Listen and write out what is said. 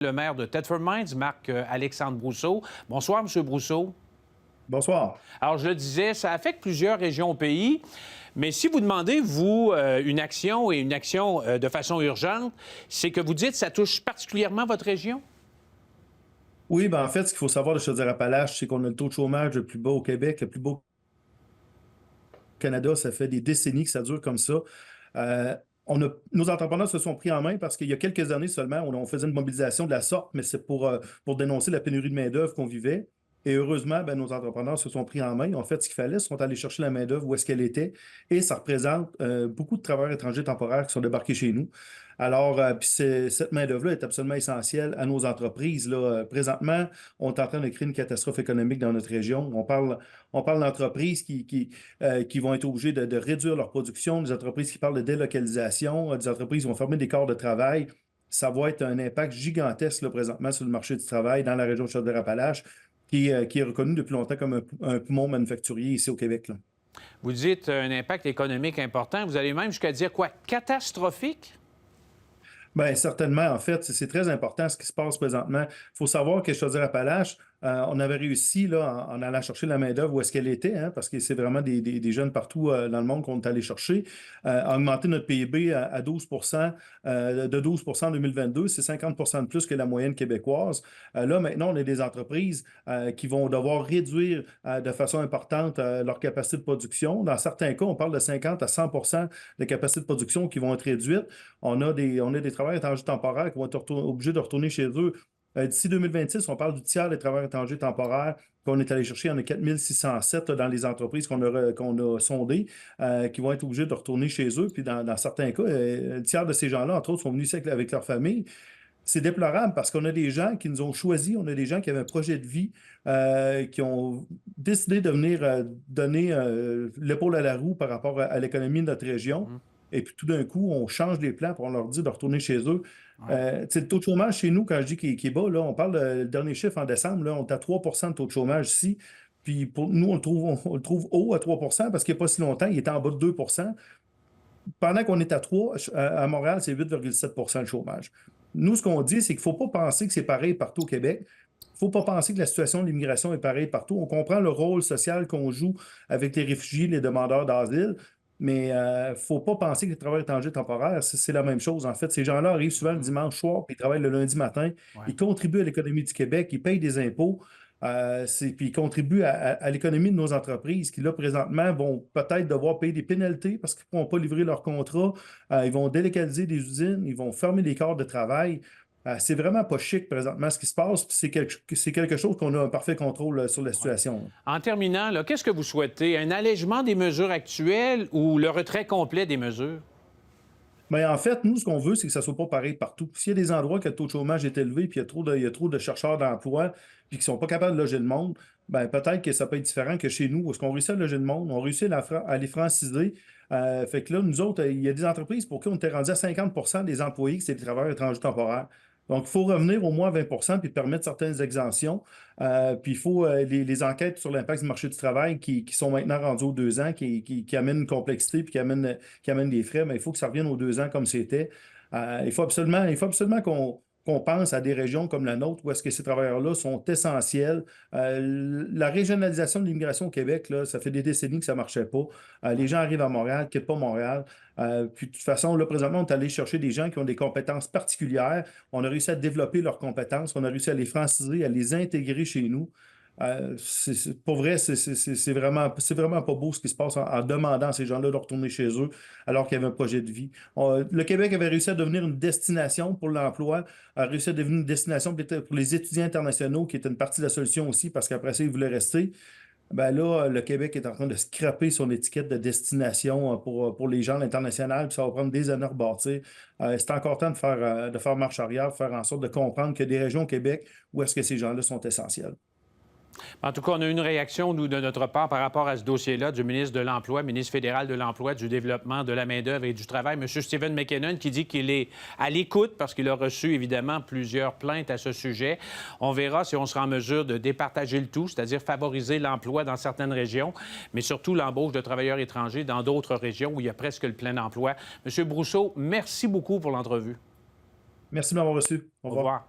Le maire de Thetford Mines, Marc-Alexandre Brousseau. Bonsoir, M. Brousseau. Bonsoir. Alors, je le disais, ça affecte plusieurs régions au pays, mais si vous demandez, vous, une action de façon urgente, c'est que vous dites que ça touche particulièrement votre région? Oui, ben en fait, ce qu'il faut savoir de Chaudière-Appalaches, c'est qu'on a le taux de chômage le plus bas au Québec, le plus bas au Canada. Ça fait des décennies que ça dure comme ça. Euh, nos entrepreneurs se sont pris en main parce qu'il y a quelques années seulement, on faisait une mobilisation de la sorte, mais c'est pour dénoncer la pénurie de main-d'œuvre qu'on vivait. Et heureusement, ben, nos entrepreneurs se sont pris en main, ils ont fait ce qu'il fallait, ils sont allés chercher la main-d'œuvre où est-ce qu'elle était. Et ça représente beaucoup de travailleurs étrangers temporaires qui sont débarqués chez nous. Alors, puis cette main-d'œuvre-là est absolument essentielle à nos entreprises. Là. Présentement, on est en train de créer une catastrophe économique dans notre région. On parle d'entreprises qui vont être obligées de réduire leur production, des entreprises qui parlent de délocalisation, des entreprises qui vont fermer des corps de travail. Ça va être un impact gigantesque là, présentement sur le marché du travail dans la région de Chaudière-Appalaches, qui est reconnu depuis longtemps comme un poumon manufacturier ici au Québec. Là. Vous dites un impact économique important. Vous allez même jusqu'à dire quoi? Catastrophique? Bien, certainement, en fait, c'est très important ce qui se passe présentement. Il faut savoir que Chaudière-Appalaches, on avait réussi là, en allant chercher la main-d'œuvre où est-ce qu'elle était, hein, parce que c'est vraiment des jeunes partout dans le monde qu'on est allé chercher, à augmenter notre PIB à 12 de 12 en 2022. C'est 50 de plus que la moyenne québécoise. Là, maintenant, on a des entreprises qui vont devoir réduire de façon importante leur capacité de production. Dans certains cas, on parle de 50 à 100 de capacité de production qui vont être réduites. On a des travailleurs étrangers temporaires qui vont être obligés de retourner chez eux. D'ici 2026, on parle du tiers des travailleurs étrangers temporaires qu'on est allé chercher. Il y en a 4607 dans les entreprises qu'on a sondées qui vont être obligés de retourner chez eux. Puis dans certains cas, le tiers de ces gens-là, entre autres, sont venus ici avec leur famille. C'est déplorable parce qu'on a des gens qui nous ont choisis, on a des gens qui avaient un projet de vie, qui ont décidé de venir donner l'épaule à la roue par rapport à l'économie de notre région. Et puis tout d'un coup, on change les plans pour on leur dit de retourner chez eux. Ouais. Le taux de chômage chez nous, quand je dis qu'il est bas, là, on parle le dernier chiffre en décembre, là, on est à 3 de taux de chômage ici. Puis pour nous, on le trouve haut à 3 parce qu'il n'y a pas si longtemps, il était en bas de 2. Pendant qu'on est à 3, à Montréal, c'est 8,7 le chômage. Nous, ce qu'on dit, c'est qu'il ne faut pas penser que c'est pareil partout au Québec. Il ne faut pas penser que la situation de l'immigration est pareille partout. On comprend le rôle social qu'on joue avec les réfugiés, les demandeurs d'asile, mais il ne faut pas penser que les travailleurs étrangers temporaires, c'est la même chose. En fait, ces gens-là arrivent souvent le dimanche soir, puis ils travaillent le lundi matin. Ouais. Ils contribuent à l'économie du Québec, ils payent des impôts. Puis ils contribuent à l'économie de nos entreprises qui, là, présentement, vont peut-être devoir payer des pénalités parce qu'ils ne pourront pas livrer leur contrat. Ils vont délocaliser des usines, ils vont fermer les corps de travail. C'est vraiment pas chic présentement ce qui se passe. C'est quelque chose qu'on a un parfait contrôle sur la Ouais. situation. En terminant, là, qu'est-ce que vous souhaitez? Un allègement des mesures actuelles ou le retrait complet des mesures? Mais en fait, nous, ce qu'on veut, c'est que ça ne soit pas pareil partout. S'il y a des endroits que le taux de chômage est élevé, puis il y a trop de chercheurs d'emploi, puis qui ne sont pas capables de loger le monde, ben peut-être que ça peut être différent que chez nous, où est-ce qu'on réussit à loger le monde, on réussit à les franciser. Fait que là, nous autres, il y a des entreprises pour qui on était rendu à 50 des employés que c'est des travailleurs étrangers temporaires. Donc, il faut revenir au moins à 20 puis permettre certaines exemptions. Puis, il faut les enquêtes sur l'impact du marché du travail qui sont maintenant rendues aux 2 ans, qui amènent une complexité puis qui amènent des frais, mais il faut que ça revienne aux 2 ans comme c'était. Il faut absolument qu'on pense à des régions comme la nôtre où est-ce que ces travailleurs-là sont essentiels. La régionalisation de l'immigration au Québec, là, ça fait des décennies que ça ne marchait pas. Les gens arrivent à Montréal, ne quittent pas Montréal. Puis de toute façon, là, présentement, on est allé chercher des gens qui ont des compétences particulières. On a réussi à développer leurs compétences, on a réussi à les franciser, à les intégrer chez nous. Pour vrai, c'est vraiment pas beau ce qui se passe en demandant à ces gens-là de retourner chez eux alors qu'il y avait un projet de vie. Le Québec avait réussi à devenir une destination pour l'emploi, a réussi à devenir une destination peut-être pour les étudiants internationaux, qui était une partie de la solution aussi, parce qu'après ça, ils voulaient rester. Ben là, le Québec est en train de scraper son étiquette de destination pour les gens à l'international, puis ça va prendre des années à rebâtir. C'est encore temps de faire marche arrière, de faire en sorte de comprendre qu'il y a des régions au Québec où est-ce que ces gens-là sont essentiels. En tout cas, on a eu une réaction, nous, de notre part par rapport à ce dossier-là du ministre de l'Emploi, ministre fédéral de l'Emploi, du Développement, de la main-d'œuvre et du Travail, M. Stephen McKinnon, qui dit qu'il est à l'écoute parce qu'il a reçu, évidemment, plusieurs plaintes à ce sujet. On verra si on sera en mesure de départager le tout, c'est-à-dire favoriser l'emploi dans certaines régions, mais surtout l'embauche de travailleurs étrangers dans d'autres régions où il y a presque le plein emploi. M. Brousseau, merci beaucoup pour l'entrevue. Merci de m'avoir reçu. Au Au revoir. revoir.